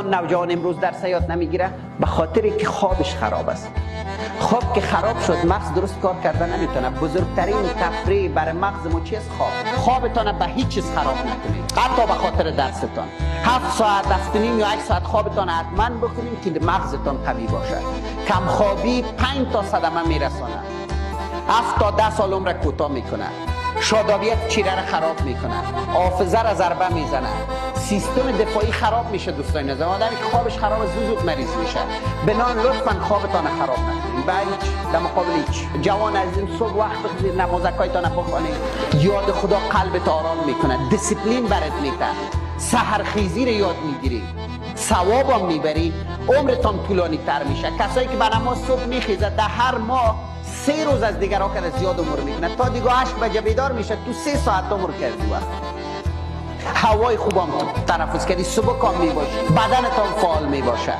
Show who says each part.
Speaker 1: نوجوان امروز درس یاد نمیگیره به خاطر که خوابش خراب است. خواب که خراب شد مغز درست کار کردن نمیتونه. بزرگترین تفریح برای مغز ما چیست؟ خوابتان به هیچ چیز خراب نکنید، حتی به خاطر درستان. 7 ساعت 7.5 یا 8 ساعت خوابتان حتما بکنید که مغزتان قوی باشه. کم خوابی 5 تا صدمه میرسونه، 7 تا 10 سال عمر کوتاه میکنه، شادابیت چیره را خراب میکنه، حافظه را ضربه میزنه، سیستم دفاعی خراب میشه. دوستان نظام آدمی که خوابش خراب زود مریض میشه. بنان لطفا خوابتان خراب نکنید. بعد در مقابل هیچ جوان عزیزم صبح وقت بخوید، نمازکایتان بخوانید، یاد خدا قلبت آرام میکنه، دیسیپلین برات میده، سحرخیزی رو یاد میگیری، ثواب هم میبری، عمرتان طولانی تر میشه. کسایی که به نماز صبح میخیزه در هر ماه 3 روز از دیگرها که زیاد عمر میکنه، تا دیگه 8 بجه بیدار میشه، تو 3 ساعت عمر کردی. وقت هوای خوبم تنفس کردی، صبح کام میباشی، بدنتان فعال میباشه.